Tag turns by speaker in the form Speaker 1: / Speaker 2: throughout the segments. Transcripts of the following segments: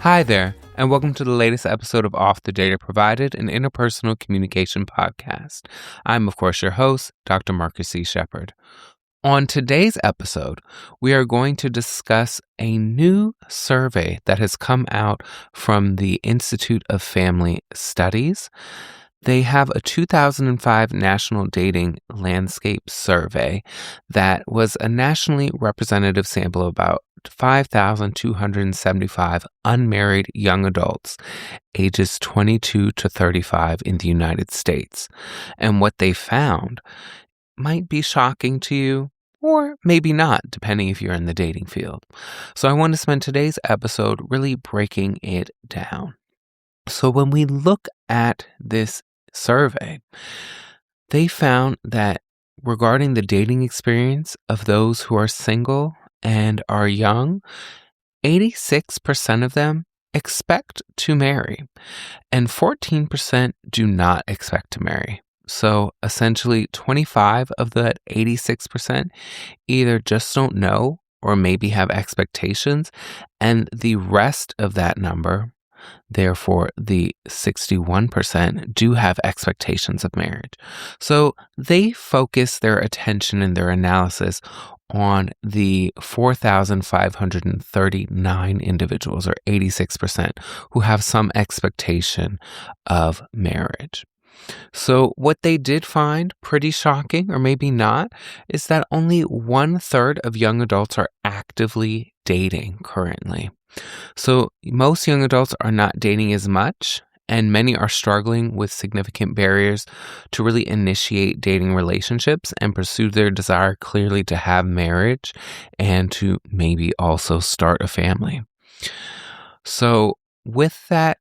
Speaker 1: Hi there, and welcome to the latest episode of Off the Data Provided, an interpersonal communication podcast. I'm, of course, your host, Dr. Marcus C. Shepard. On today's episode, we are going to discuss a new survey that has come out from the Institute of Family Studies. They have a 2005 National Dating Landscape Survey that was a nationally representative sample of about 5,275 unmarried young adults ages 22 to 35 in the United States. And what they found might be shocking to you, or maybe not, depending if you're in the dating field. So I want to spend today's episode really breaking it down. So when we look at this survey, they found that regarding the dating experience of those who are single and are young, 86% of them expect to marry, and 14% do not expect to marry. So essentially 25 of that 86% either just don't know or maybe have expectations, and the rest of that number, therefore the 61%, do have expectations of marriage. So they focus their attention and their analysis on the 4,539 individuals, or 86%, who have some expectation of marriage. So what they did find pretty shocking, or maybe not, is that only 1/3 of young adults are actively dating currently. So most young adults are not dating as much, and many are struggling with significant barriers to really initiate dating relationships and pursue their desire clearly to have marriage and to maybe also start a family. So with that,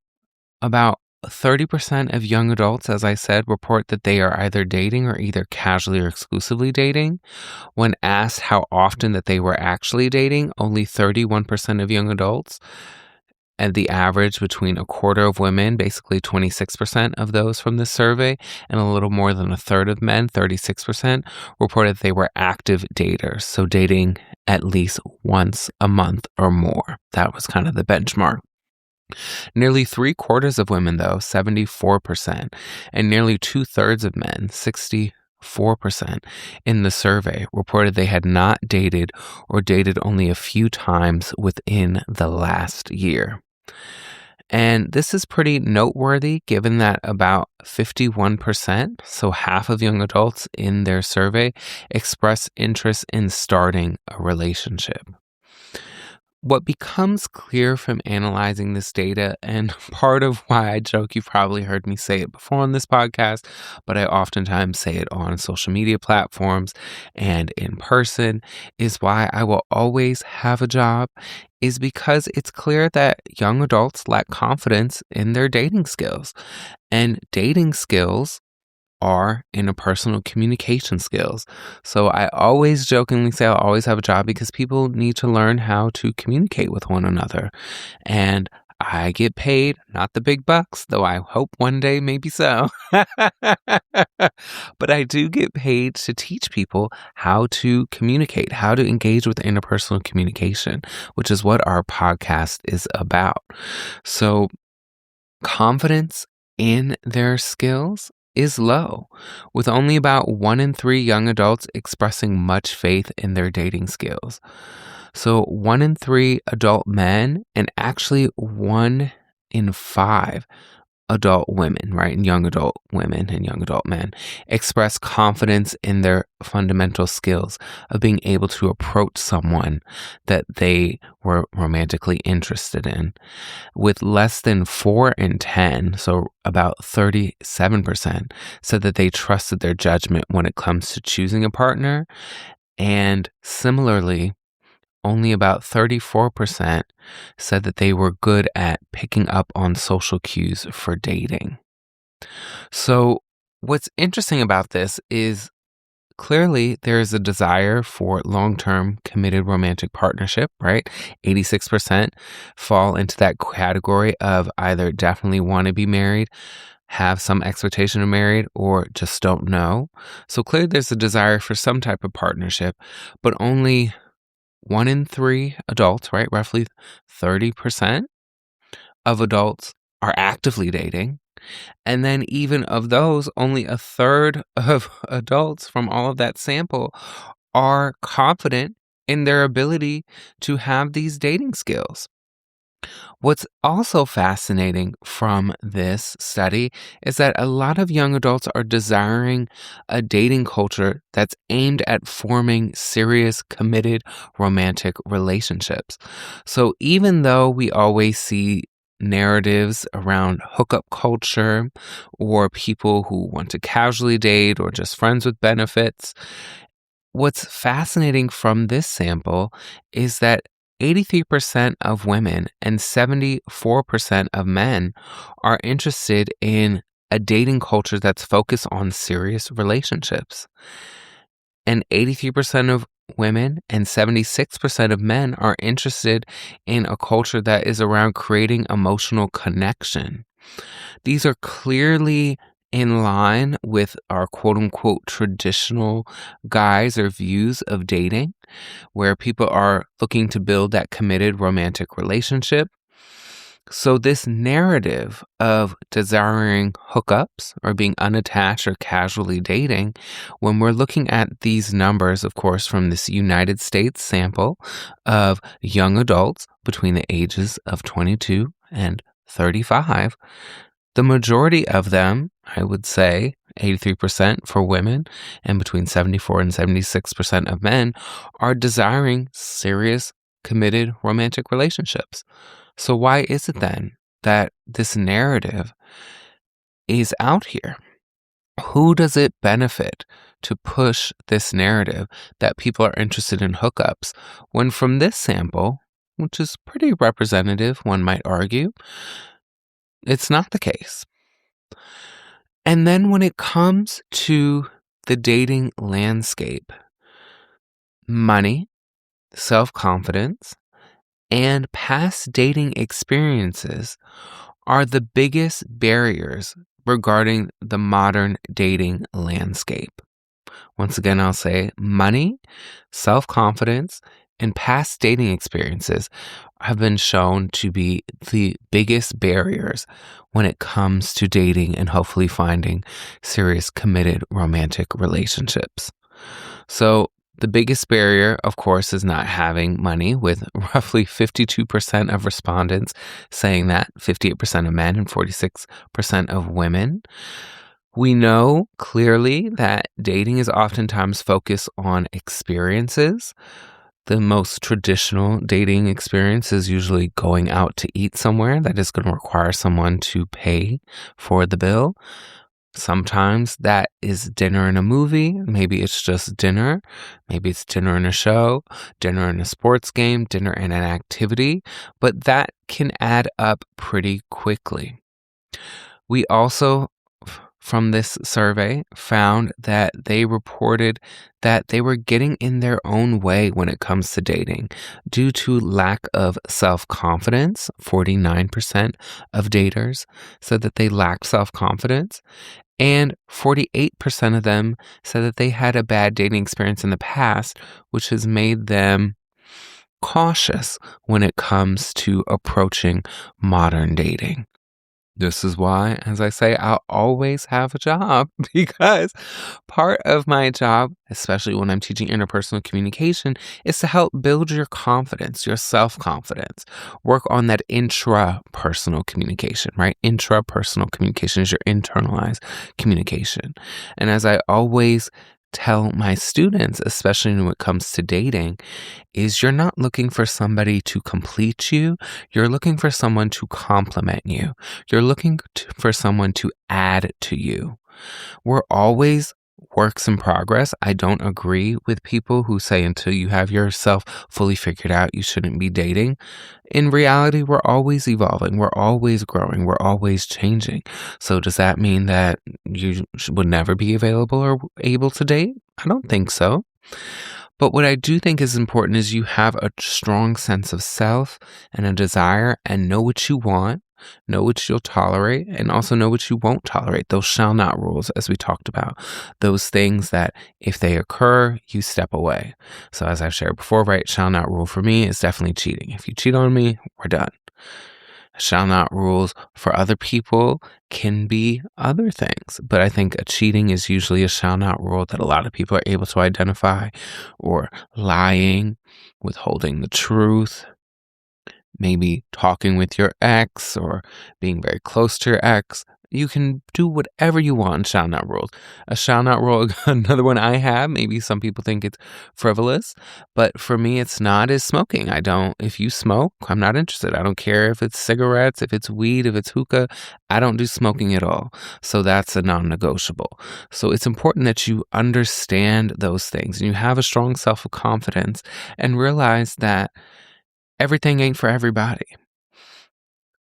Speaker 1: about 30% of young adults, as I said, report that they are either dating or either casually or exclusively dating. When asked how often that they were actually dating, only 31% of young adults, and the average between a quarter of women, basically 26% of those from this survey, and a little more than a third of men, 36%, reported they were active daters, so dating at least once a month or more. That was kind of the benchmark. Nearly 3/4 of women, though, 74%, and nearly 2/3 of men, 64%, in the survey reported they had not dated or dated only a few times within the last year. And this is pretty noteworthy given that about 51%, so half of young adults in their survey, express interest in starting a relationship. What becomes clear from analyzing this data, and part of why I joke, you've probably heard me say it before on this podcast, but I oftentimes say it on social media platforms and in person, is why I will always have a job, is because it's clear that young adults lack confidence in their dating skills. And dating skills are interpersonal communication skills. So I always jokingly say I'll always have a job because people need to learn how to communicate with one another. And I get paid, not the big bucks, though I hope one day maybe so. But I do get paid to teach people how to communicate, how to engage with interpersonal communication, which is what our podcast is about. So confidence in their skills is low, with only about 1 in 3 young adults expressing much faith in their dating skills. So 1 in 3 adult men, and actually 1 in 5 adult women, right? And young adult women and young adult men express confidence in their fundamental skills of being able to approach someone that they were romantically interested in, with less than 4 in 10, so about 37%, said that they trusted their judgment when it comes to choosing a partner. And similarly, only about 34% said that they were good at picking up on social cues for dating. So what's interesting about this is clearly there is a desire for long-term committed romantic partnership, right? 86% fall into that category of either definitely want to be married, have some expectation of married, or just don't know. So clearly there's a desire for some type of partnership, but only 1 in 3 adults, right, roughly 30%, of adults are actively dating. And then even of those, only a third of adults from all of that sample are confident in their ability to have these dating skills. What's also fascinating from this study is that a lot of young adults are desiring a dating culture that's aimed at forming serious, committed, romantic relationships. So even though we always see narratives around hookup culture or people who want to casually date or just friends with benefits, what's fascinating from this sample is that 83% of women and 74% of men are interested in a dating culture that's focused on serious relationships. And 83% of women and 76% of men are interested in a culture that is around creating emotional connection. These are clearly in line with our quote unquote traditional guise or views of dating, where people are looking to build that committed romantic relationship. So, this narrative of desiring hookups or being unattached or casually dating, when we're looking at these numbers, of course, from this United States sample of young adults between the ages of 22 and 35, the majority of them, I would say 83% for women and between 74 and 76% of men, are desiring serious, committed romantic relationships. So why is it then that this narrative is out here? Who does it benefit to push this narrative that people are interested in hookups when from this sample, which is pretty representative, one might argue, it's not the case? And then when it comes to the dating landscape, money, self-confidence, and past dating experiences are the biggest barriers regarding the modern dating landscape. Once again, I'll say money, self-confidence, and past dating experiences have been shown to be the biggest barriers when it comes to dating and hopefully finding serious, committed, romantic relationships. So the biggest barrier, of course, is not having money, with roughly 52% of respondents saying that, 58% of men and 46% of women. We know clearly that dating is oftentimes focused on experiences. The most traditional dating experience is usually going out to eat somewhere that is going to require someone to pay for the bill. Sometimes that is dinner and a movie. Maybe it's just dinner. Maybe it's dinner and a show, dinner and a sports game, dinner and an activity. But that can add up pretty quickly. We also, from this survey, found that they reported that they were getting in their own way when it comes to dating due to lack of self-confidence. 49% of daters said that they lacked self-confidence, and 48% of them said that they had a bad dating experience in the past, which has made them cautious when it comes to approaching modern dating. This is why, as I say, I'll always have a job, because part of my job, especially when I'm teaching interpersonal communication, is to help build your confidence, your self-confidence. Work on that intrapersonal communication, right? Intrapersonal communication is your internalized communication. And as I always tell my students, especially when it comes to dating, is you're not looking for somebody to complete you. You're looking for someone to complement you. You're looking for someone to add to you. We're always works in progress. I don't agree with people who say until you have yourself fully figured out, you shouldn't be dating. In reality, we're always evolving. We're always growing. We're always changing. So does that mean that you would never be available or able to date? I don't think so. But what I do think is important is you have a strong sense of self and a desire, and know what you want, know what you'll tolerate, and also know what you won't tolerate. Those shall not rules, as we talked about. Those things that if they occur, you step away. So as I've shared before, right, shall not rule for me is definitely cheating. If you cheat on me, we're done. shall not rules for other people can be other things. But I think a cheating is usually a shall not rule that a lot of people are able to identify, or lying, withholding the truth, maybe talking with your ex or being very close to your ex. You can do whatever you want in shall not rules. A shall not rule, another one I have, maybe some people think it's frivolous, but for me it's not, is smoking. If you smoke, I'm not interested. I don't care if it's cigarettes, if it's weed, if it's hookah. I don't do smoking at all. So that's a non-negotiable. So it's important that you understand those things and you have a strong self-confidence and realize that everything ain't for everybody.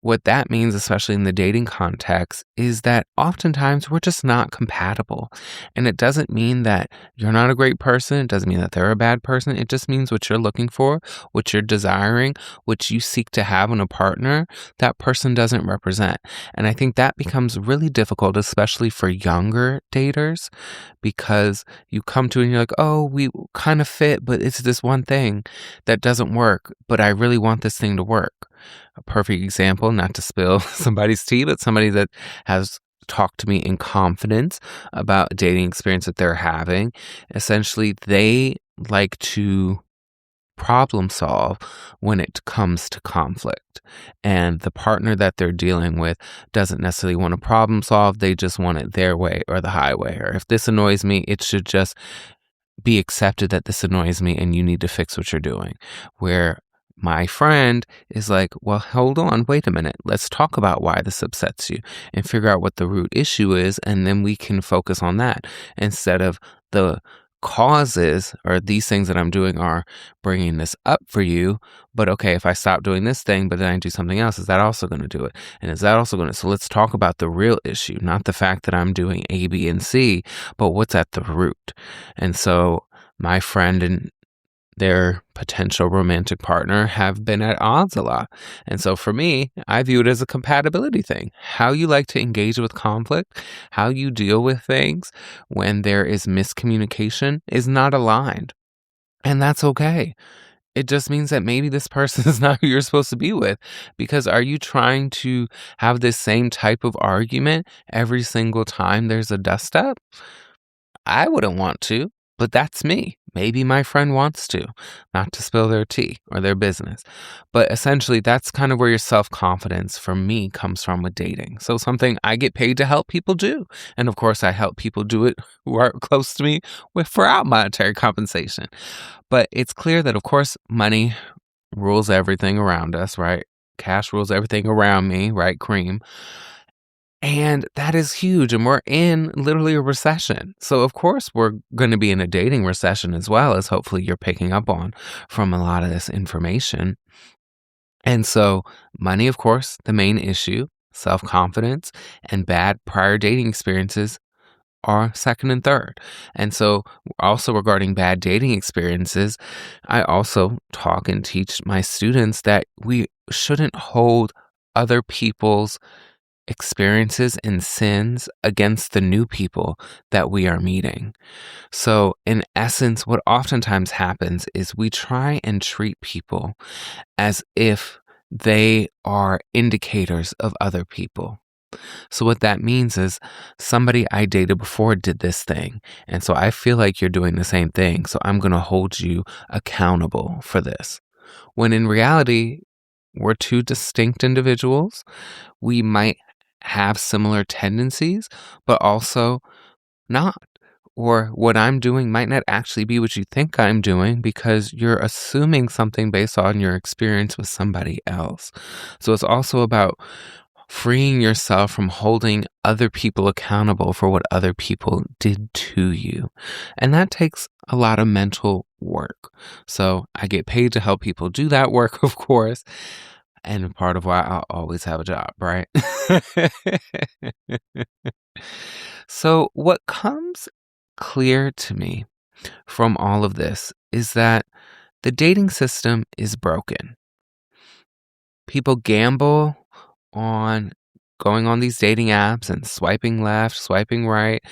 Speaker 1: What that means, especially in the dating context, is that oftentimes we're just not compatible. And it doesn't mean that you're not a great person. It doesn't mean that they're a bad person. It just means what you're looking for, what you're desiring, what you seek to have in a partner, that person doesn't represent. And I think that becomes really difficult, especially for younger daters, because you come to it and you're like, oh, we kind of fit, but it's this one thing that doesn't work. But I really want this thing to work. A perfect example, not to spill somebody's tea, but somebody that has talked to me in confidence about a dating experience that they're having. Essentially, they like to problem solve when it comes to conflict. And the partner that they're dealing with doesn't necessarily want to problem solve. They just want it their way or the highway. Or if this annoys me, it should just be accepted that this annoys me and you need to fix what you're doing. Where my friend is like, well, hold on, wait a minute. Let's talk about why this upsets you and figure out what the root issue is. And then we can focus on that instead of the causes, or these things that I'm doing are bringing this up for you. But okay, if I stop doing this thing, but then I do something else, is that also going to do it? And is that also going to? So let's talk about the real issue, not the fact that I'm doing A, B, and C, but what's at the root. And so my friend and their potential romantic partner have been at odds a lot. And so for me, I view it as a compatibility thing. How you like to engage with conflict, how you deal with things when there is miscommunication is not aligned. And that's okay. It just means that maybe this person is not who you're supposed to be with. Because are you trying to have this same type of argument every single time there's a dust up? I wouldn't want to. But that's me. Maybe my friend wants to, not to spill their tea or their business. But essentially, that's kind of where your self-confidence for me comes from with dating. So something I get paid to help people do. And of course, I help people do it who are close to me without monetary compensation. But it's clear that, of course, money rules everything around us, right? Cash rules everything around me, right? Cream. And that is huge. And we're in literally a recession. So, of course, we're going to be in a dating recession as well, as hopefully you're picking up on from a lot of this information. And so money, of course, the main issue, self-confidence, and bad prior dating experiences are second and third. And so also regarding bad dating experiences, I also talk and teach my students that we shouldn't hold other people's experiences and sins against the new people that we are meeting. So in essence, what oftentimes happens is we try and treat people as if they are indicators of other people. So what that means is somebody I dated before did this thing. And so I feel like you're doing the same thing. So I'm going to hold you accountable for this. When in reality, we're two distinct individuals. We might have similar tendencies, but also not. Or what I'm doing might not actually be what you think I'm doing because you're assuming something based on your experience with somebody else. So it's also about freeing yourself from holding other people accountable for what other people did to you. And that takes a lot of mental work. So I get paid to help people do that work, of course. And part of why I'll always have a job, right? So what comes clear to me from all of this is that the dating system is broken. People gamble on going on these dating apps and swiping left, swiping right.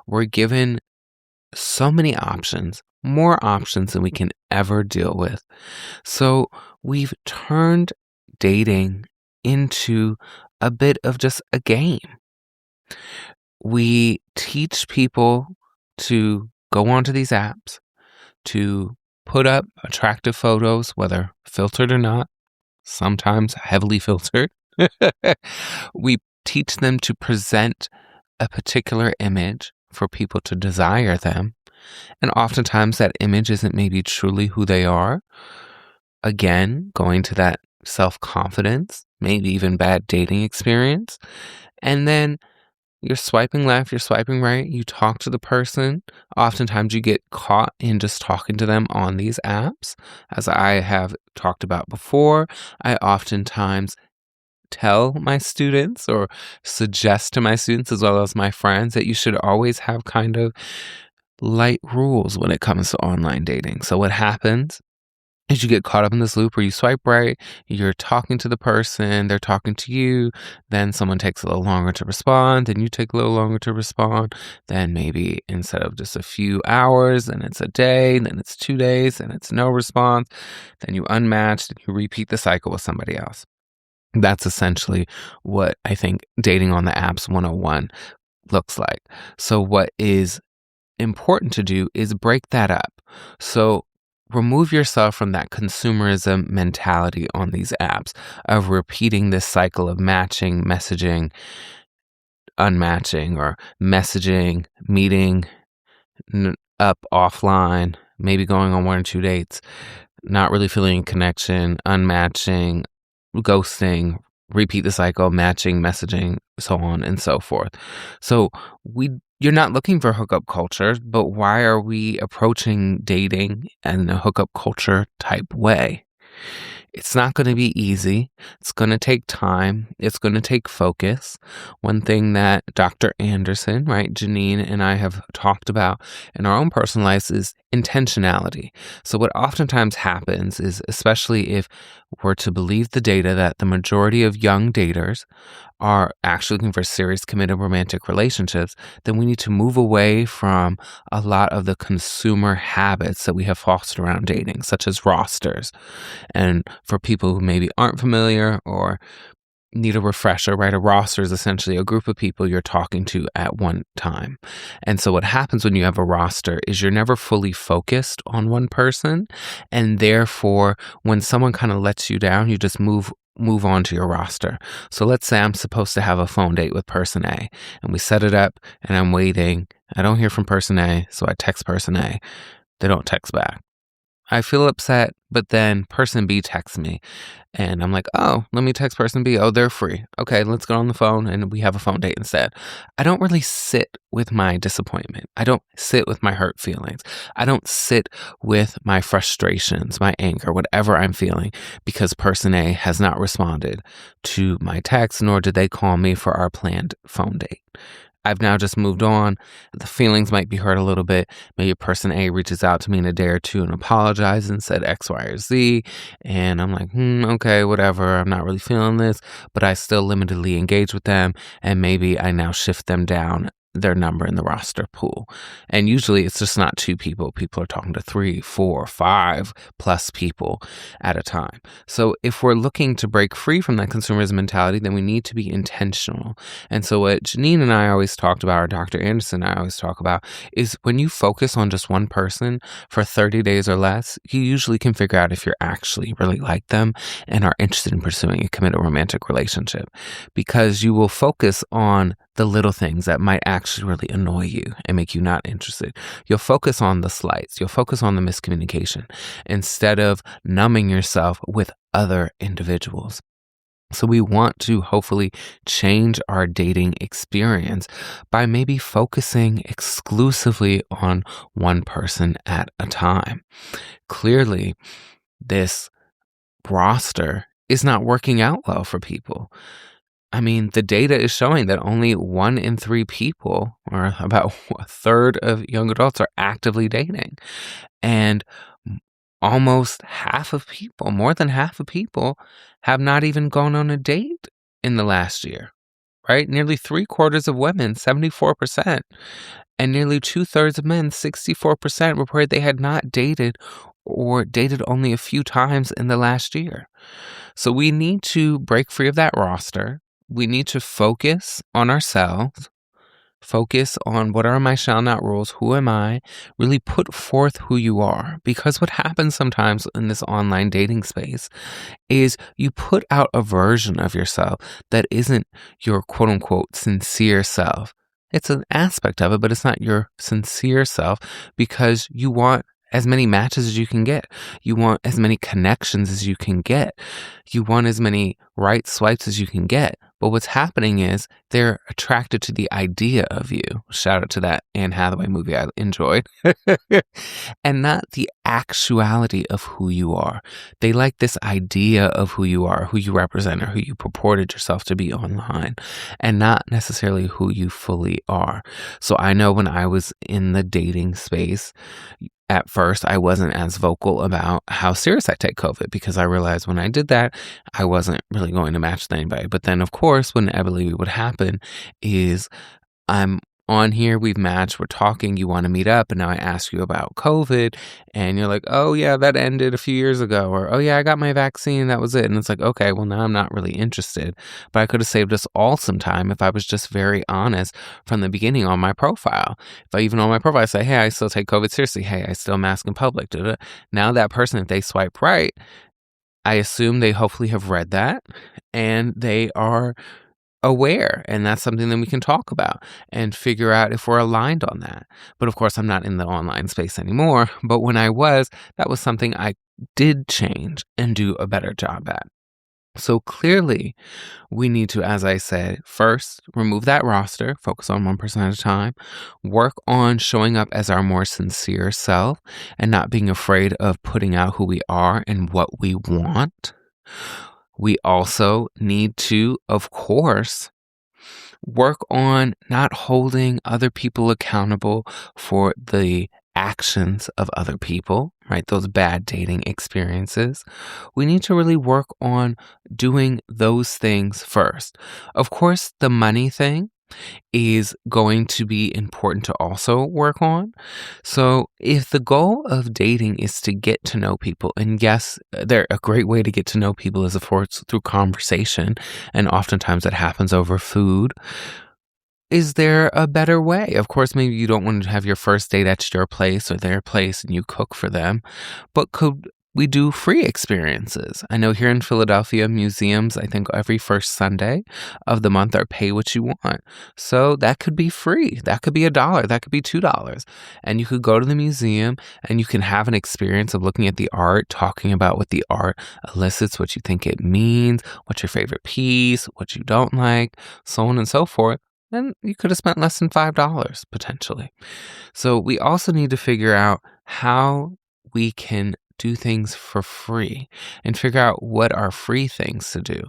Speaker 1: We're given so many options, more options than we can ever deal with. So we've turned dating into a bit of just a game. We teach people to go onto these apps, to put up attractive photos, whether filtered or not, sometimes heavily filtered. We teach them to present a particular image for people to desire them. And oftentimes that image isn't maybe truly who they are. Again, going to that self-confidence, maybe even bad dating experience. And then you're swiping left, you're swiping right, you talk to the person. Oftentimes you get caught in just talking to them on these apps. As I have talked about before, I oftentimes tell my students or suggest to my students as well as my friends that you should always have kind of light rules when it comes to online dating. So what happens is you get caught up in this loop where you swipe right, you're talking to the person, they're talking to you, then someone takes a little longer to respond, then you take a little longer to respond, then maybe instead of just a few hours, then it's a day, then it's 2 days, and it's no response, then you unmatched and you repeat the cycle with somebody else. That's essentially what I think dating on the apps 101 looks like. So what is important to do is break that up. So remove yourself from that consumerism mentality on these apps of repeating this cycle of matching, messaging, unmatching, or messaging, meeting, up, offline, maybe going on 1 or 2 dates, not really feeling a connection, unmatching, ghosting, repeat the cycle, matching, messaging, so on and so forth. So you're not looking for hookup culture, but why are we approaching dating in a hookup culture type way? It's not going to be easy. It's going to take time. It's going to take focus. One thing that Dr. Anderson, right, Janine and I have talked about in our own personal lives is intentionality. So what oftentimes happens is, especially if we're to believe the data, that the majority of young daters are actually looking for serious, committed romantic relationships, then we need to move away from a lot of the consumer habits that we have fostered around dating, such as rosters. And for people who maybe aren't familiar or need a refresher, right? A roster is essentially a group of people you're talking to at one time. And so what happens when you have a roster is you're never fully focused on one person. And therefore, when someone kind of lets you down, you just move on to your roster. So let's say I'm supposed to have a phone date with person A and we set it up and I'm waiting. I don't hear from person A, so I text person A. They don't text back. I feel upset, but then person B texts me and I'm like, oh, let me text person B. Oh, they're free. Okay, let's go on the phone and we have a phone date instead. I don't really sit with my disappointment. I don't sit with my hurt feelings. I don't sit with my frustrations, my anger, whatever I'm feeling, because person A has not responded to my text, nor did they call me for our planned phone date. I've now just moved on. The feelings might be hurt a little bit. Maybe person A reaches out to me in a day or two and apologizes and said X, Y, or Z. And I'm like, okay, whatever. I'm not really feeling this, but I still limitedly engage with them. And maybe I now shift them down their number in the roster pool. And usually it's just not 2 people. People are talking to 3, 4, 5 plus people at a time. So if we're looking to break free from that consumerism mentality, then we need to be intentional. And so what Janine and I always talked about, or Dr. Anderson and I always talk about, is when you focus on just one person for 30 days or less, you usually can figure out if you're actually really like them and are interested in pursuing a committed romantic relationship, because you will focus on the little things that might actually really annoy you and make you not interested. You'll focus on the slights. You'll focus on the miscommunication instead of numbing yourself with other individuals. So we want to hopefully change our dating experience by maybe focusing exclusively on one person at a time. Clearly, this roster is not working out well for people. I mean, the data is showing that only 1 in 3 people, or about a third of young adults, are actively dating. And almost half of people, more than half of people, have not even gone on a date in the last year, right? Nearly 3/4 of women, 74%, and nearly 2/3 of men, 64%, reported they had not dated or dated only a few times in the last year. So we need to break free of that roster. We need to focus on ourselves, focus on what are my shall not rules, who am I, really put forth who you are. Because what happens sometimes in this online dating space is you put out a version of yourself that isn't your quote unquote sincere self. It's an aspect of it, but it's not your sincere self because you want as many matches as you can get. You want as many connections as you can get. You want as many right swipes as you can get. But what's happening is they're attracted to the idea of you. Shout out to that Anne Hathaway movie I enjoyed. And not the actuality of who you are. They like this idea of who you are, who you represent, or who you purported yourself to be online, and not necessarily who you fully are. So I know when I was in the dating space, at first, I wasn't as vocal about how serious I take COVID because I realized when I did that, I wasn't really going to match with anybody. But then, of course, when inevitably would happen is I'm on here, we've matched, we're talking, you want to meet up, and now I ask you about COVID, and you're like, oh yeah, that ended a few years ago, or oh yeah, I got my vaccine, that was it. And it's like, okay, well now I'm not really interested, but I could have saved us all some time if I was just very honest from the beginning on my profile. If I even on my profile say, hey, I still take COVID seriously, hey, I still mask in public, da-da. Now that person, if they swipe right, I assume they hopefully have read that, and they are aware, and that's something that we can talk about and figure out if we're aligned on that. But of course, I'm not in the online space anymore, but when I was, that was something I did change and do a better job at. So clearly, we need to, as I said, first remove that roster, focus on one person at a time, work on showing up as our more sincere self and not being afraid of putting out who we are and what we want. We also need to, of course, work on not holding other people accountable for the actions of other people, right? Those bad dating experiences. We need to really work on doing those things first. Of course, the money thing is going to be important to also work on. So if the goal of dating is to get to know people, and yes, a great way to get to know people is of course through conversation, and oftentimes that happens over food. Is there a better way? Of course, maybe you don't want to have your first date at your place or their place and you cook for them, but could we do free experiences? I know here in Philadelphia, museums, I think every first Sunday of the month are pay what you want. So that could be free. That could be $1. That could be $2. And you could go to the museum and you can have an experience of looking at the art, talking about what the art elicits, what you think it means, what's your favorite piece, what you don't like, so on and so forth. And you could have spent less than $5 potentially. So we also need to figure out how we can do things for free and figure out what are free things to do.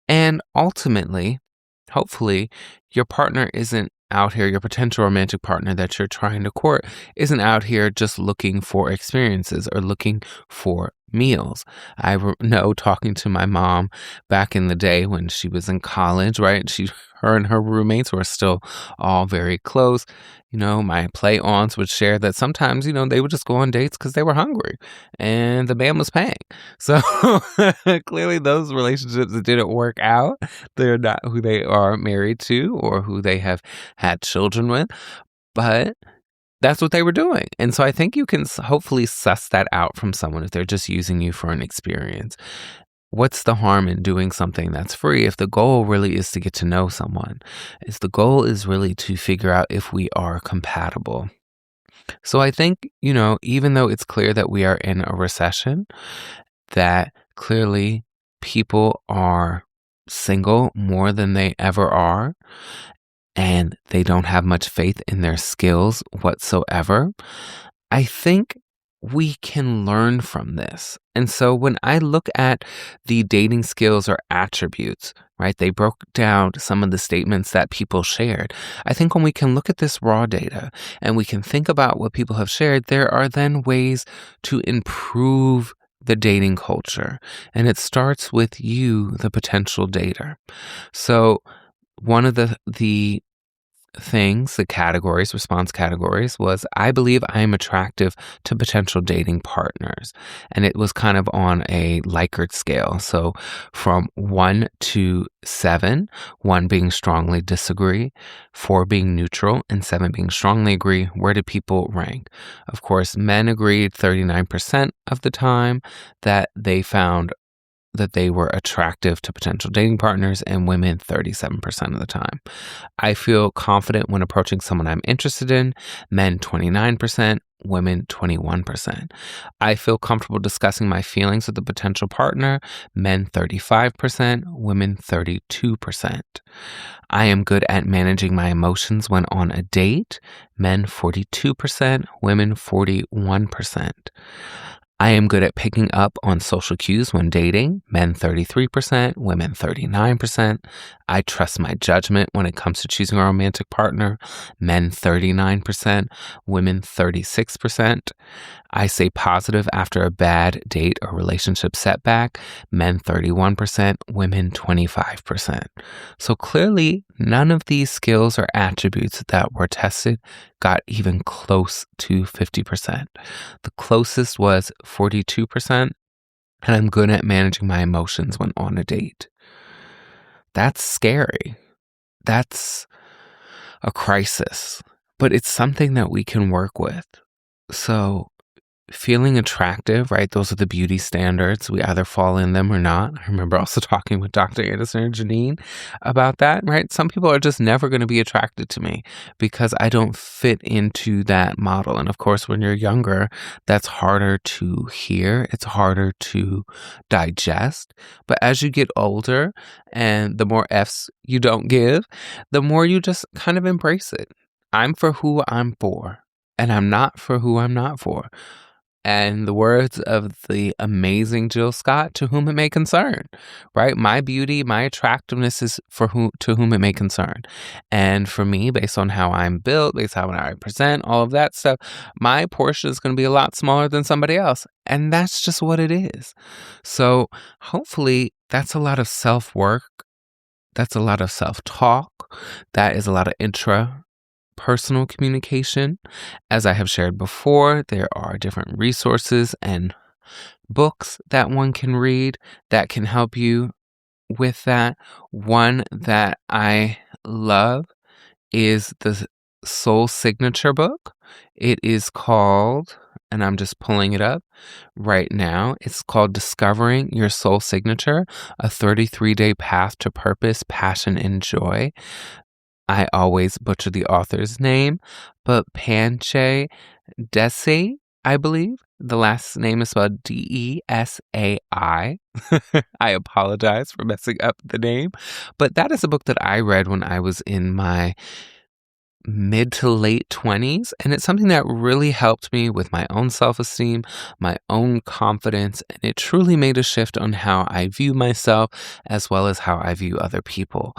Speaker 1: And ultimately, hopefully, your partner isn't out here, your potential romantic partner that you're trying to court isn't out here just looking for experiences or looking for meals. I know talking to my mom back in the day when she was in college, right? Her and her roommates were still all very close. You know, my play-ons would share that sometimes, they would just go on dates because they were hungry and the man was paying. So clearly those relationships that didn't work out, they're not who they are married to or who they have had children with. But that's what they were doing. And so I think you can hopefully suss that out from someone if they're just using you for an experience. What's the harm in doing something that's free if the goal really is to get to know someone? If the goal is really to figure out if we are compatible. So I think, even though it's clear that we are in a recession, that clearly people are single more than they ever are, and they don't have much faith in their skills whatsoever, I think we can learn from this. And so when I look at the dating skills or attributes, right, they broke down some of the statements that people shared. I think when we can look at this raw data and we can think about what people have shared, there are then ways to improve the dating culture. And it starts with you, the potential dater. So one of the things, the categories, response categories, was I believe I am attractive to potential dating partners. And it was kind of on a Likert scale. So from 1 to 7, 1 being strongly disagree, 4 being neutral, and 7 being strongly agree. Where do people rank? Of course, men agreed 39% of the time that they found that they were attractive to potential dating partners, and women 37% of the time. I feel confident when approaching someone I'm interested in, men 29%, women 21%. I feel comfortable discussing my feelings with a potential partner, men 35%, women 32%. I am good at managing my emotions when on a date, men 42%, women 41%. I am good at picking up on social cues when dating, men 33%, women 39%. I trust my judgment when it comes to choosing a romantic partner, men 39%, women 36%. I say positive after a bad date or relationship setback, men 31%, women 25%. So clearly, none of these skills or attributes that were tested got even close to 50%. The closest was 42%, and I'm good at managing my emotions when on a date. That's scary. That's a crisis, but it's something that we can work with. So feeling attractive, right? Those are the beauty standards. We either fall in them or not. I remember also talking with Dr. Anderson and Janine about that, right? Some people are just never going to be attracted to me because I don't fit into that model. And of course, when you're younger, that's harder to hear. It's harder to digest. But as you get older and the more F's you don't give, the more you just kind of embrace it. I'm for who I'm for, and I'm not for who I'm not for. And the words of the amazing Jill Scott, to whom it may concern, right? My beauty, my attractiveness is to whom it may concern. And for me, based on how I'm built, based on how I present, all of that stuff, my portion is going to be a lot smaller than somebody else. And that's just what it is. So hopefully that's a lot of self-work. That's a lot of self-talk. That is a lot of personal communication. As I have shared before, there are different resources and books that one can read that can help you with that. One that I love is the Soul Signature book. It is called, and I'm just pulling it up right now, it's called Discovering Your Soul Signature, a 33-day path to purpose, passion, and joy. I always butcher the author's name, but Panche Desai, I believe. The last name is spelled Desai. I apologize for messing up the name, but that is a book that I read when I was in my mid to late 20s, and it's something that really helped me with my own self-esteem, my own confidence, and it truly made a shift on how I view myself as well as how I view other people.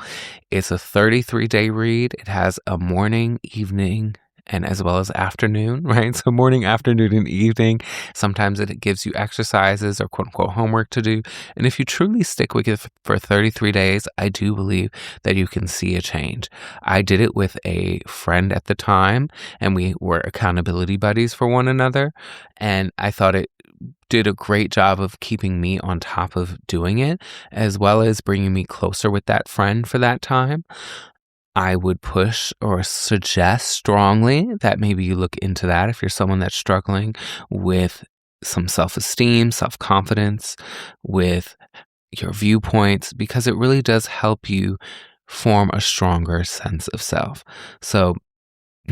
Speaker 1: It's a 33-day read. It has a morning, evening, and as well as afternoon, right? So morning, afternoon, and evening. Sometimes it gives you exercises or quote unquote homework to do. And if you truly stick with it for 33 days, I do believe that you can see a change. I did it with a friend at the time, and we were accountability buddies for one another. And I thought it did a great job of keeping me on top of doing it, as well as bringing me closer with that friend for that time. I would push or suggest strongly that maybe you look into that if you're someone that's struggling with some self-esteem, self-confidence, with your viewpoints, because it really does help you form a stronger sense of self. So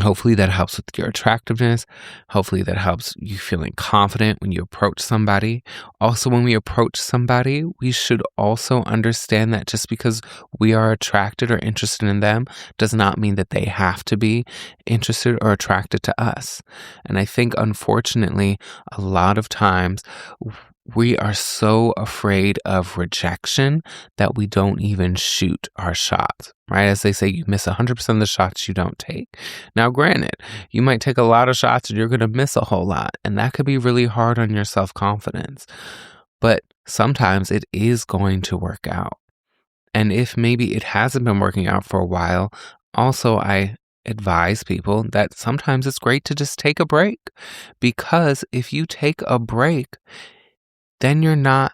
Speaker 1: hopefully that helps with your attractiveness. Hopefully that helps you feeling confident when you approach somebody. Also, when we approach somebody, we should also understand that just because we are attracted or interested in them does not mean that they have to be interested or attracted to us. And I think, unfortunately, a lot of times we are so afraid of rejection that we don't even shoot our shots, right? As they say, you miss 100% of the shots you don't take. Now, granted, you might take a lot of shots and you're going to miss a whole lot, and that could be really hard on your self-confidence. But sometimes it is going to work out. And if maybe it hasn't been working out for a while, also I advise people that sometimes it's great to just take a break, because if you take a break, then you're not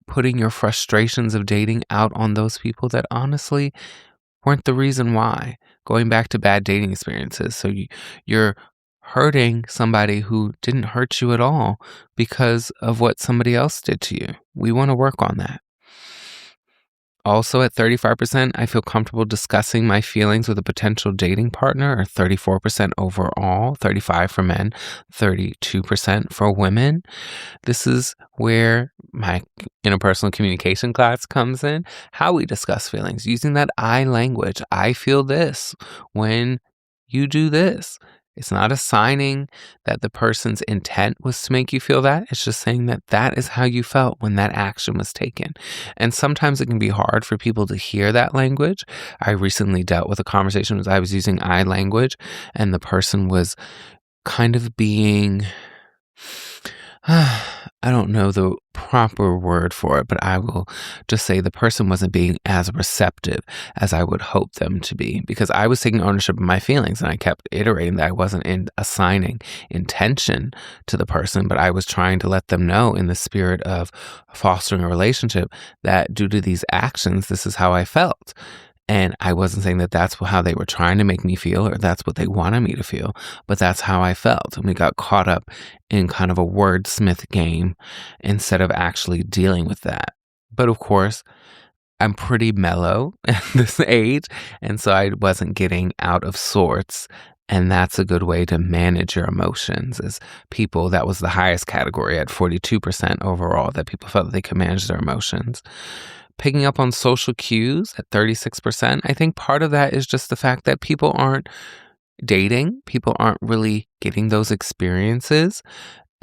Speaker 1: putting your frustrations of dating out on those people that honestly weren't the reason why. Going back to bad dating experiences. So you're hurting somebody who didn't hurt you at all because of what somebody else did to you. We want to work on that. Also, at 35%, I feel comfortable discussing my feelings with a potential dating partner, or 34% overall, 35 for men, 32% for women. This is where my interpersonal communication class comes in. How we discuss feelings, using that I language. I feel this when you do this. It's not assigning that the person's intent was to make you feel that. It's just saying that that is how you felt when that action was taken. And sometimes it can be hard for people to hear that language. I recently dealt with a conversation as I was using I language, and the person was kind of being, I don't know the proper word for it, but I will just say the person wasn't being as receptive as I would hope them to be, because I was taking ownership of my feelings, and I kept iterating that I wasn't assigning intention to the person, but I was trying to let them know in the spirit of fostering a relationship that due to these actions, this is how I felt. And I wasn't saying that that's how they were trying to make me feel, or that's what they wanted me to feel, but that's how I felt. And we got caught up in kind of a wordsmith game instead of actually dealing with that. But of course, I'm pretty mellow at this age, and so I wasn't getting out of sorts. And that's a good way to manage your emotions. As people, that was the highest category at 42% overall, that people felt that they could manage their emotions. Picking up on social cues at 36%. I think part of that is just the fact that people aren't dating. People aren't really getting those experiences.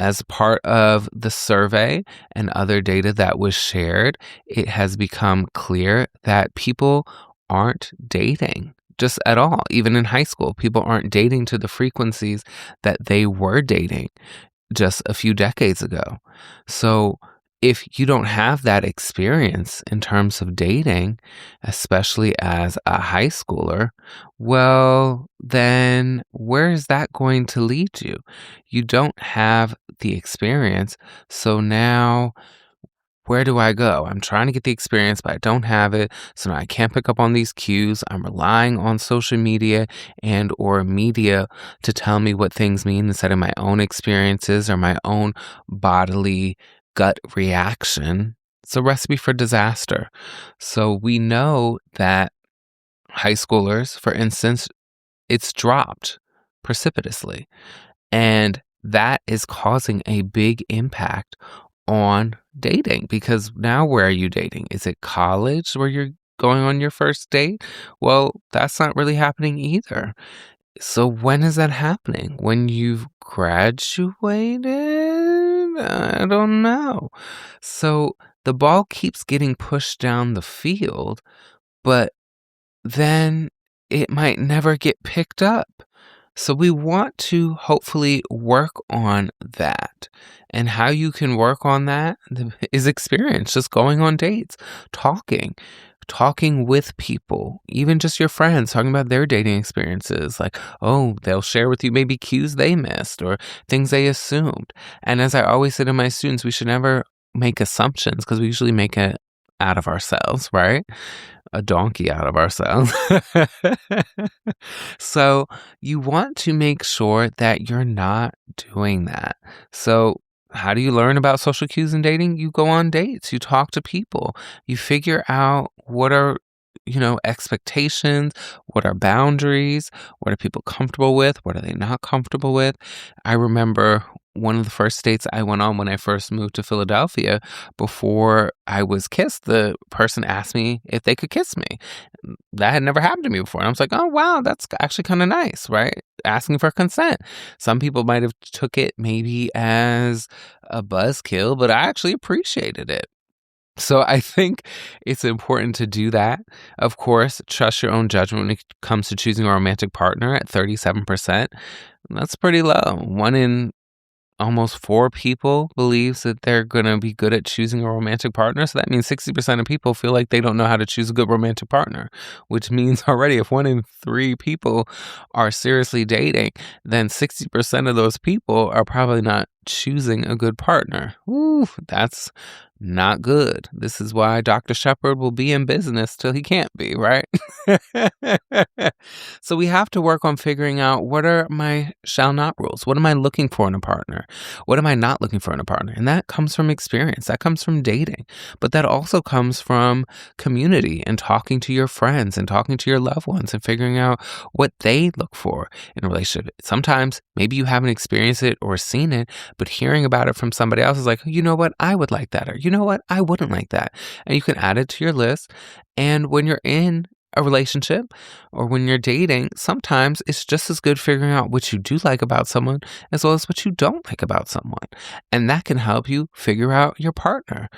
Speaker 1: As part of the survey and other data that was shared, it has become clear that people aren't dating just at all. Even in high school, people aren't dating to the frequencies that they were dating just a few decades ago. So if you don't have that experience in terms of dating, especially as a high schooler, well, then where is that going to lead you? You don't have the experience. So now, where do I go? I'm trying to get the experience, but I don't have it. So now I can't pick up on these cues. I'm relying on social media and or media to tell me what things mean instead of my own experiences or my own bodily gut reaction. It's a recipe for disaster. So we know that high schoolers, for instance, it's dropped precipitously. And that is causing a big impact on dating, because now where are you dating? Is it college where you're going on your first date? Well, that's not really happening either. So when is that happening? When you've graduated? I don't know. So the ball keeps getting pushed down the field, but then it might never get picked up. So we want to hopefully work on that. And how you can work on that is experience, just going on dates, talking with people, even just your friends, talking about their dating experiences. Like, oh, they'll share with you maybe cues they missed or things they assumed. And as I always say to my students, we should never make assumptions, because we usually make it out of ourselves, right? A donkey out of ourselves. So you want to make sure that you're not doing that. So how do you learn about social cues in dating? You go on dates, you talk to people, you figure out what are, expectations, what are boundaries, what are people comfortable with, what are they not comfortable with. I remember one of the first dates I went on when I first moved to Philadelphia, before I was kissed, the person asked me if they could kiss me. That had never happened to me before. And I was like, oh, wow, that's actually kind of nice, right? Asking for consent. Some people might have took it maybe as a buzzkill, but I actually appreciated it. So I think it's important to do that. Of course, trust your own judgment when it comes to choosing a romantic partner at 37%. That's pretty low. 1 in almost 4 people believes that they're gonna be good at choosing a romantic partner, so that means 60% of people feel like they don't know how to choose a good romantic partner, which means already if 1 in 3 people are seriously dating, then 60% of those people are probably not choosing a good partner. Ooh, that's not good. This is why Dr. Shepard will be in business till he can't be, right? So we have to work on figuring out, what are my shall not rules? What am I looking for in a partner? What am I not looking for in a partner? And that comes from experience. That comes from dating. But that also comes from community and talking to your friends and talking to your loved ones and figuring out what they look for in a relationship. Sometimes maybe you haven't experienced it or seen it, but hearing about it from somebody else is like, you know what, I would like that. Or you know what, I wouldn't like that. And you can add it to your list. And when you're in a relationship or when you're dating, sometimes it's just as good figuring out what you do like about someone as well as what you don't like about someone. And that can help you figure out your partner.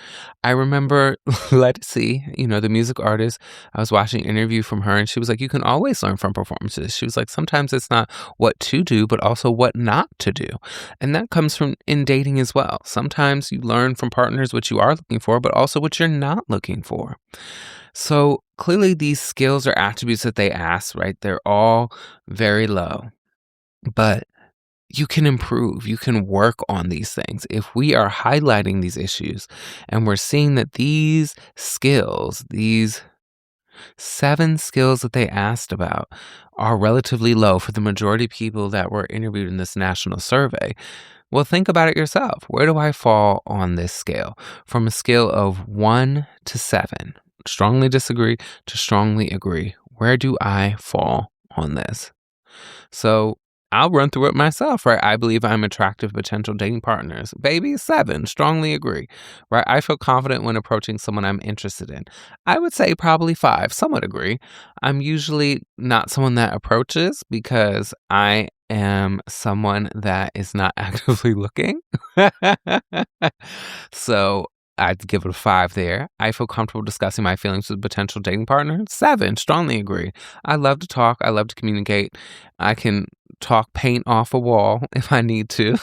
Speaker 1: I remember Letty, the music artist, I was watching an interview from her and she was like, you can always learn from performances. She was like, sometimes it's not what to do, but also what not to do. And that comes from in dating as well. Sometimes you learn from partners what you are looking for, but also what you're not looking for. So clearly these skills or attributes that they ask, right? They're all very low, but you can improve. You can work on these things. If we are highlighting these issues and we're seeing that these skills, these 7 skills that they asked about are relatively low for the majority of people that were interviewed in this national survey, well, think about it yourself. Where do I fall on this scale? From a scale of 1 to 7, strongly disagree to strongly agree. Where do I fall on this? So I'll run through it myself, right? I believe I'm attractive to potential dating partners. Baby, 7, strongly agree, right? I feel confident when approaching someone I'm interested in. I would say probably 5, somewhat agree. I'm usually not someone that approaches because I am someone that is not actively looking. So I'd give it a 5 there. I feel comfortable discussing my feelings with potential dating partner. 7, strongly agree. I love to talk. I love to communicate. I can talk paint off a wall if I need to.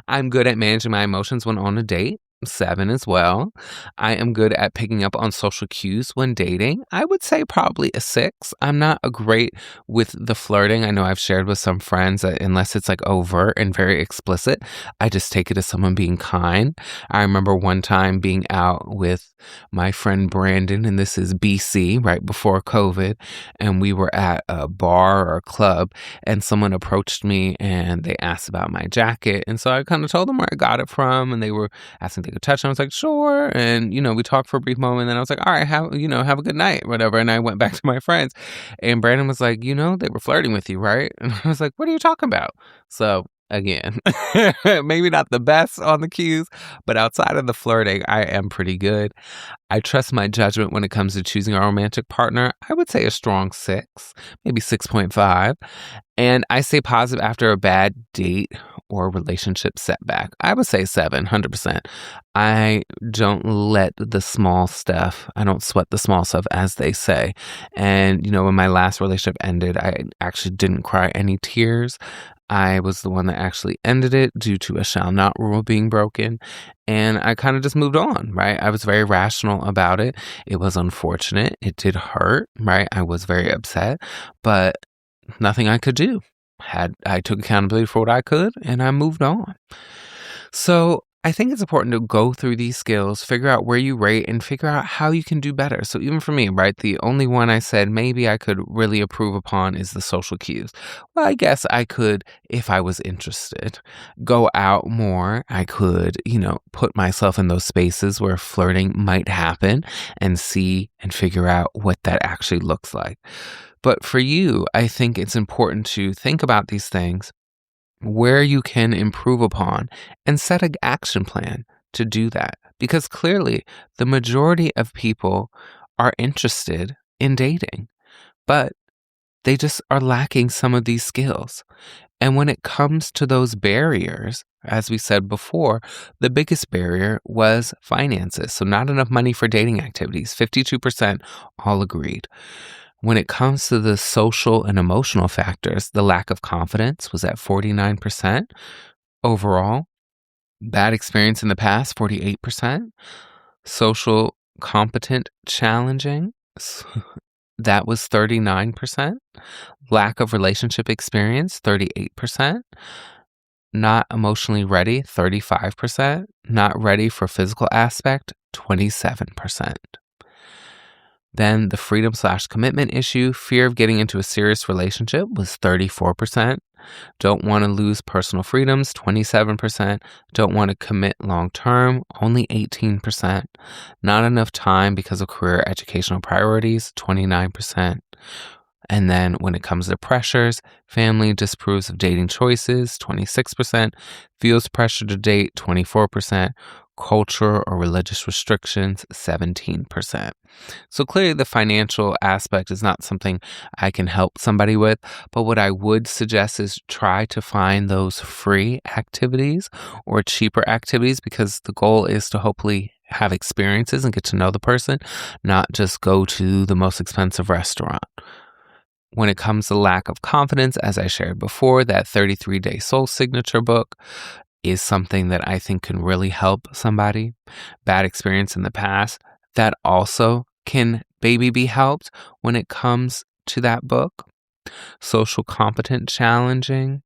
Speaker 1: I'm good at managing my emotions when on a date. 7 as well. I am good at picking up on social cues when dating. I would say probably a 6. I'm not a great with the flirting. I know I've shared with some friends that unless it's like overt and very explicit, I just take it as someone being kind. I remember one time being out with my friend Brandon, and this is BC, right before COVID, and we were at a bar or a club, and someone approached me and they asked about my jacket. And so I kind of told them where I got it from, and they were asking if they could touch. And I was like, sure. And, we talked for a brief moment. And then I was like, all right, have a good night, whatever. And I went back to my friends. And Brandon was like, they were flirting with you, right? And I was like, what are you talking about? So again, maybe not the best on the cues, but outside of the flirting, I am pretty good. I trust my judgment when it comes to choosing a romantic partner. I would say a strong 6, maybe 6.5. And I stay positive after a bad date or relationship setback. I would say 7, 100%. I don't let the small stuff, I don't sweat the small stuff, as they say. And, when my last relationship ended, I actually didn't cry any tears. I was the one that actually ended it due to a shall not rule being broken. And I kind of just moved on, right? I was very rational about it. It was unfortunate. It did hurt, right? I was very upset, but nothing I could do. I took accountability for what I could and I moved on. So I think it's important to go through these skills, figure out where you rate, and figure out how you can do better. So even for me, right, the only one I said maybe I could really improve upon is the social cues. Well, I guess I could, if I was interested, go out more. I could, put myself in those spaces where flirting might happen and see and figure out what that actually looks like. But for you, I think it's important to think about these things, where you can improve upon, and set an action plan to do that. Because clearly, the majority of people are interested in dating, but they just are lacking some of these skills. And when it comes to those barriers, as we said before, the biggest barrier was finances. So not enough money for dating activities. 52% all agreed. When it comes to the social and emotional factors, the lack of confidence was at 49%. Overall, bad experience in the past, 48%. Social competent challenging, that was 39%. Lack of relationship experience, 38%. Not emotionally ready, 35%. Not ready for physical aspect, 27%. Then the freedom/commitment issue, fear of getting into a serious relationship, was 34%. Don't want to lose personal freedoms, 27%. Don't want to commit long term, only 18%. Not enough time because of career educational priorities, 29%. And then when it comes to pressures, family disapproves of dating choices, 26%. Feels pressure to date, 24%. Culture or religious restrictions, 17%. So clearly the financial aspect is not something I can help somebody with, but what I would suggest is try to find those free activities or cheaper activities, because the goal is to hopefully have experiences and get to know the person, not just go to the most expensive restaurant. When it comes to lack of confidence, as I shared before, that 33-day soul signature book is something that I think can really help somebody. Bad experience in the past, that also can maybe be helped when it comes to that book. Social competent challenging.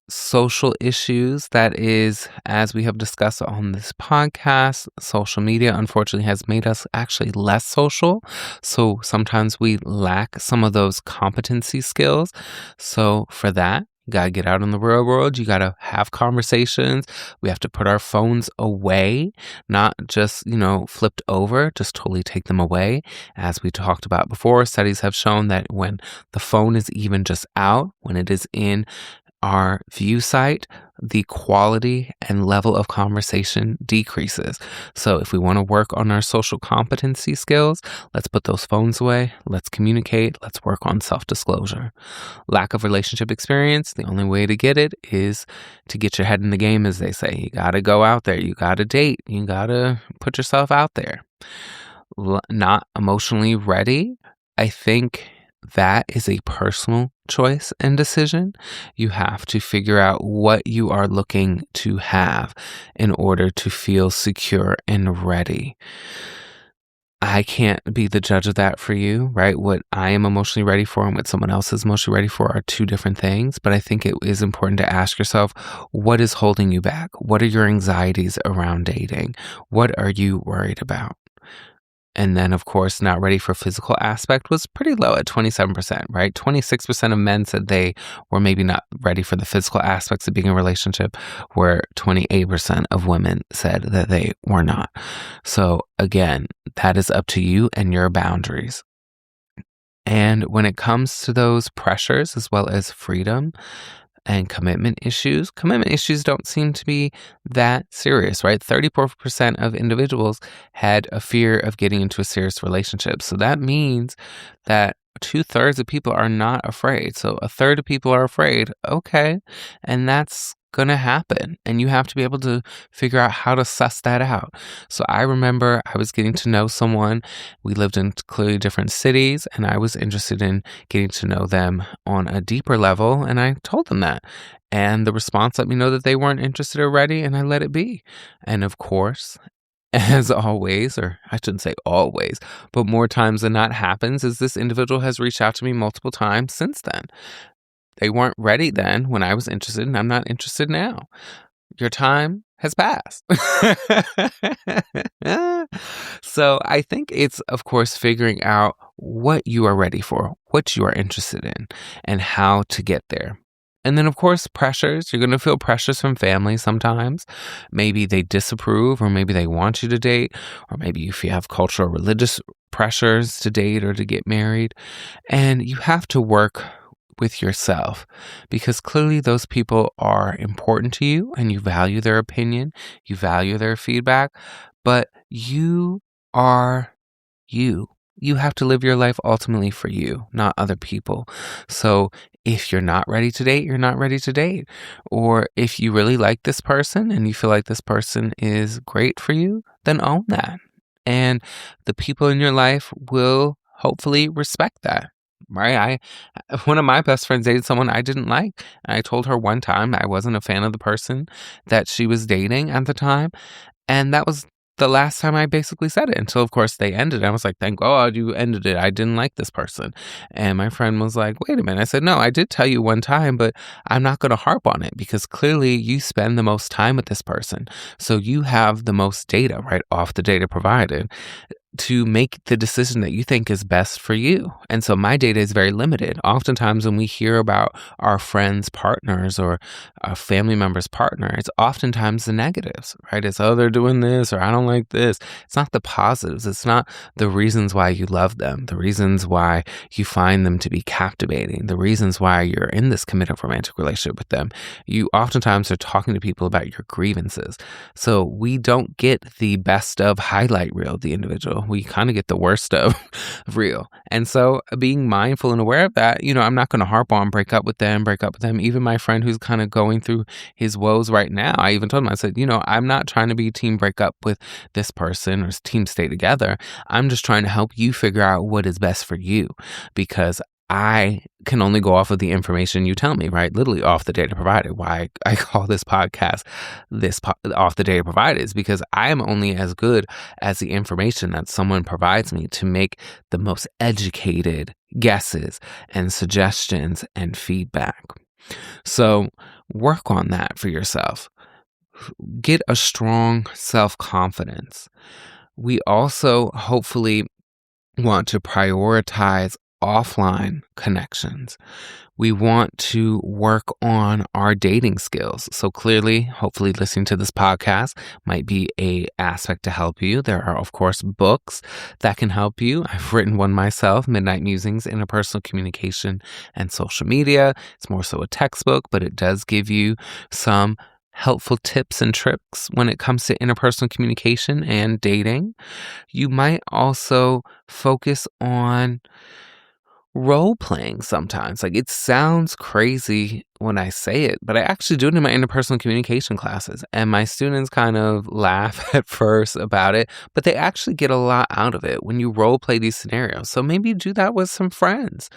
Speaker 1: Social issues, that is, as we have discussed on this podcast, social media unfortunately has made us actually less social. So sometimes we lack some of those competency skills. So for that, you got to get out in the real world. You got to have conversations. We have to put our phones away, not just, flipped over, just totally take them away. As we talked about before, studies have shown that when the phone is even just out, when it is in our view site, the quality and level of conversation decreases. So if we want to work on our social competency skills, let's put those phones away. Let's communicate. Let's work on self-disclosure. Lack of relationship experience, the only way to get it is to get your head in the game, as they say. You got to go out there. You got to date. You got to put yourself out there. Not emotionally ready, I think that is a personal choice and decision. You have to figure out what you are looking to have in order to feel secure and ready. I can't be the judge of that for you, right? What I am emotionally ready for and what someone else is emotionally ready for are two different things. But I think it is important to ask yourself, what is holding you back? What are your anxieties around dating? What are you worried about? And then, of course, not ready for physical aspect was pretty low at 27%, right? 26% of men said they were maybe not ready for the physical aspects of being in a relationship, where 28% of women said that they were not. So again, that is up to you and your boundaries. And when it comes to those pressures, as well as freedom and commitment issues don't seem to be that serious, right? 34% of individuals had a fear of getting into a serious relationship. So that means that 2/3 of people are not afraid. So a third of people are afraid. Okay. And that's going to happen. And you have to be able to figure out how to suss that out. So I remember I was getting to know someone. We lived in clearly different cities, and I was interested in getting to know them on a deeper level. And I told them that. And the response let me know that they weren't interested or ready, and I let it be. And of course, as always, or I shouldn't say always, but more times than not happens, is this individual has reached out to me multiple times since then. They weren't ready then when I was interested, and I'm not interested now. Your time has passed. So I think it's, of course, figuring out what you are ready for, what you are interested in, and how to get there. And then, of course, pressures. You're going to feel pressures from family sometimes. Maybe they disapprove, or maybe they want you to date, or maybe if you have cultural or religious pressures to date or to get married. And you have to work with yourself, because clearly those people are important to you and you value their opinion, you value their feedback, but you are you. You have to live your life ultimately for you, not other people. So if you're not ready to date, you're not ready to date. Or if you really like this person and you feel like this person is great for you, then own that. And the people in your life will hopefully respect that. right? One of my best friends dated someone I didn't like. And I told her one time I wasn't a fan of the person that she was dating at the time. And that was the last time I basically said it until, of course, they ended. I was like, thank God you ended it. I didn't like this person. And my friend was like, wait a minute. I said, no, I did tell you one time, but I'm not going to harp on it because clearly you spend the most time with this person. So you have the most data, right, off the data provided to make the decision that you think is best for you. And so my data is very limited. Oftentimes when we hear about our friends' partners or a family member's partner, it's oftentimes the negatives, right? It's, oh, they're doing this or I don't like this. It's not the positives. It's not the reasons why you love them, the reasons why you find them to be captivating, the reasons why you're in this committed romantic relationship with them. You oftentimes are talking to people about your grievances. So we don't get the best of highlight reel of the individual. We kind of get the worst of real. And so being mindful and aware of that, I'm not going to harp on break up with them. Even my friend who's kind of going through his woes right now, I even told him, I said, I'm not trying to be team break up with this person or team stay together. I'm just trying to help you figure out what is best for you because I can only go off of the information you tell me, right? Literally off the data provided. Why I call this podcast off the data provided is because I am only as good as the information that someone provides me to make the most educated guesses and suggestions and feedback. So work on that for yourself. Get a strong self-confidence. We also hopefully want to prioritize offline connections. We want to work on our dating skills. So clearly, hopefully listening to this podcast might be a aspect to help you. There are, of course, books that can help you. I've written one myself, Midnight Musings, Interpersonal Communication and Social Media. It's more so a textbook, but it does give you some helpful tips and tricks when it comes to interpersonal communication and dating. You might also focus on role playing sometimes. Like it sounds crazy when I say it, but I actually do it in my interpersonal communication classes. And my students kind of laugh at first about it, but they actually get a lot out of it when you role play these scenarios. So maybe do that with some friends.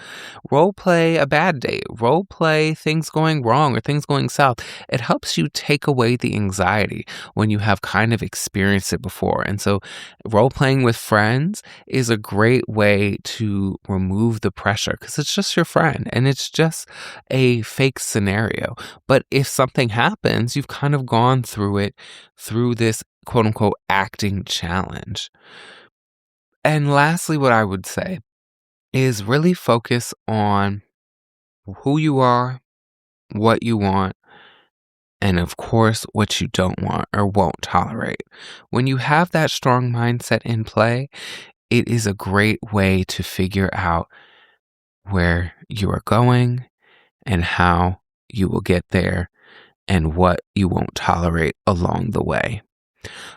Speaker 1: Role play a bad date, role play things going wrong or things going south. It helps you take away the anxiety when you have kind of experienced it before. And so role playing with friends is a great way to remove the pressure because it's just your friend and it's just a fake scenario. But if something happens, you've kind of gone through it through this quote unquote acting challenge. And lastly, what I would say is really focus on who you are, what you want, and of course, what you don't want or won't tolerate. When you have that strong mindset in play, it is a great way to figure out where you are going and how you will get there and what you won't tolerate along the way.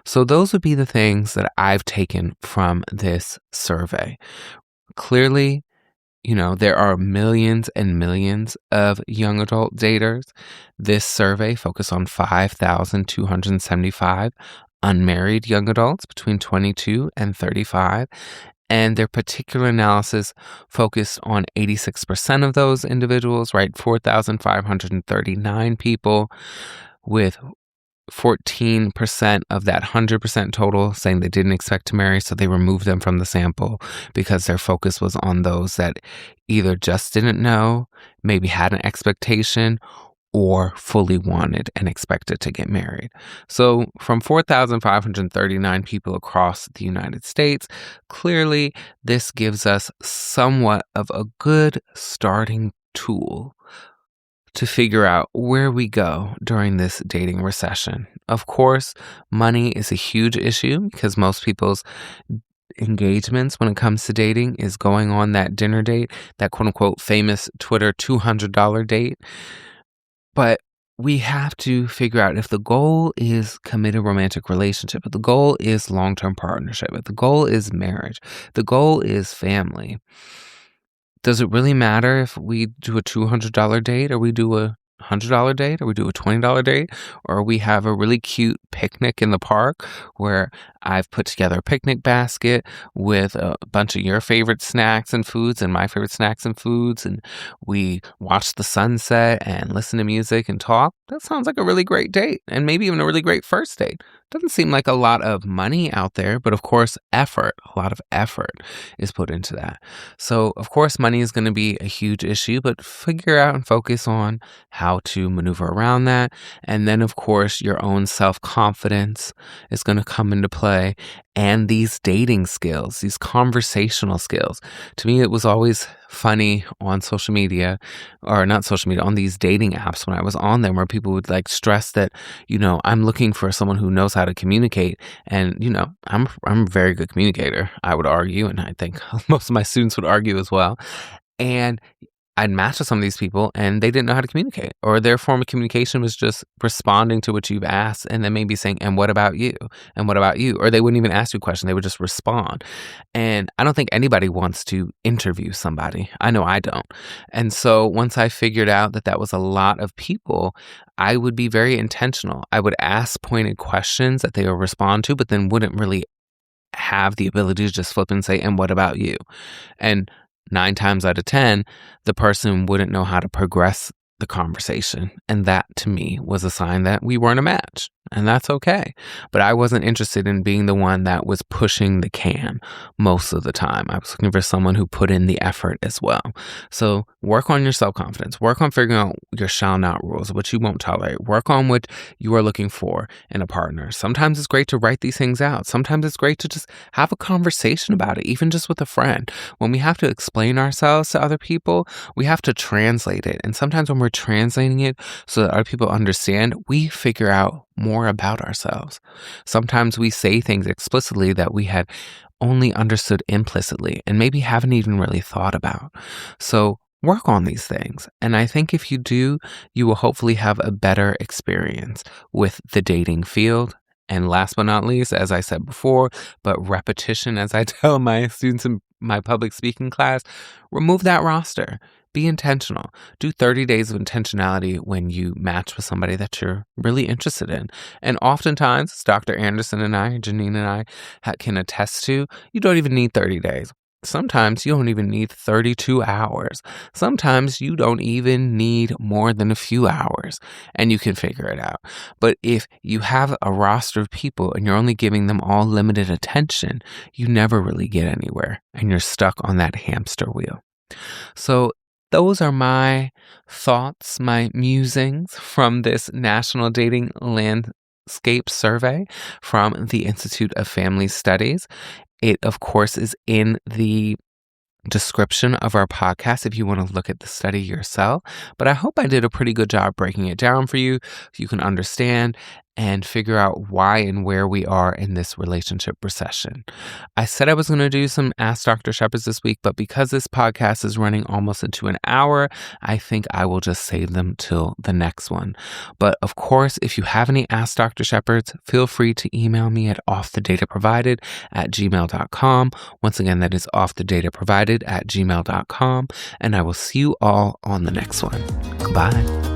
Speaker 1: So those would be the things that I've taken from this survey. Clearly, there are millions and millions of young adult daters. This survey focused on 5,275 unmarried young adults between 22 and 35. And their particular analysis focused on 86% of those individuals, right? 4,539 people, with 14% of that 100% total saying they didn't expect to marry, so they removed them from the sample because their focus was on those that either just didn't know, maybe had an expectation, or fully wanted and expected to get married. So from 4,539 people across the United States, clearly this gives us somewhat of a good starting tool to figure out where we go during this dating recession. Of course, money is a huge issue because most people's engagements when it comes to dating is going on that dinner date, that quote unquote famous Twitter $200 date. But we have to figure out if the goal is committed romantic relationship, if the goal is long-term partnership, if the goal is marriage, the goal is family. Does it really matter if we do a $200 date or we do a $100 date, or we do a $20 date, or we have a really cute picnic in the park where I've put together a picnic basket with a bunch of your favorite snacks and foods and my favorite snacks and foods, and we watch the sunset and listen to music and talk. That sounds like a really great date, and maybe even a really great first date. Doesn't seem like a lot of money out there, but of course, a lot of effort is put into that. So, of course, money is going to be a huge issue, but figure out and focus on how to maneuver around that. And then, of course, your own self-confidence is going to come into play. And these dating skills, these conversational skills. To me, it was always funny on social media, or not social media, on these dating apps when I was on them, where people would like stress that, I'm looking for someone who knows how to communicate. And, I'm a very good communicator, I would argue. And I think most of my students would argue as well. And I'd match with some of these people and they didn't know how to communicate, or their form of communication was just responding to what you've asked and then maybe saying, and what about you? And what about you? Or they wouldn't even ask you a question. They would just respond. And I don't think anybody wants to interview somebody. I know I don't. And so once I figured out that that was a lot of people, I would be very intentional. I would ask pointed questions that they would respond to, but then wouldn't really have the ability to just flip and say, and what about you? And 9 times out of 10, the person wouldn't know how to progress the conversation. And that, to me, was a sign that we weren't a match. And that's okay. But I wasn't interested in being the one that was pushing the can most of the time. I was looking for someone who put in the effort as well. So work on your self-confidence. Work on figuring out your shall not rules, what you won't tolerate. Work on what you are looking for in a partner. Sometimes it's great to write these things out. Sometimes it's great to just have a conversation about it, even just with a friend. When we have to explain ourselves to other people, we have to translate it. And sometimes when we're translating it so that other people understand, we figure out more about ourselves. Sometimes we say things explicitly that we had only understood implicitly and maybe haven't even really thought about. So work on these things. And I think if you do, you will hopefully have a better experience with the dating field. And last but not least, as I said before, but repetition, as I tell my students in my public speaking class, remove that roster. Be intentional. Do 30 days of intentionality when you match with somebody that you're really interested in. And oftentimes, as Dr. Anderson and I, Janine and I can attest to, you don't even need 30 days. Sometimes you don't even need 32 hours. Sometimes you don't even need more than a few hours, and you can figure it out. But if you have a roster of people and you're only giving them all limited attention, you never really get anywhere, and you're stuck on that hamster wheel. So those are my thoughts, my musings from this National Dating Landscape Survey from the Institute of Family Studies. It, of course, is in the description of our podcast if you want to look at the study yourself. But I hope I did a pretty good job breaking it down for you so you can understand and figure out why and where we are in this relationship recession. I said I was going to do some Ask Dr. Shepard this week, but because this podcast is running almost into an hour, I think I will just save them till the next one. But of course, if you have any Ask Dr. Shepards, feel free to email me at offthedataprovided@gmail.com. Once again, that is offthedataprovided@gmail.com. And I will see you all on the next one. Goodbye.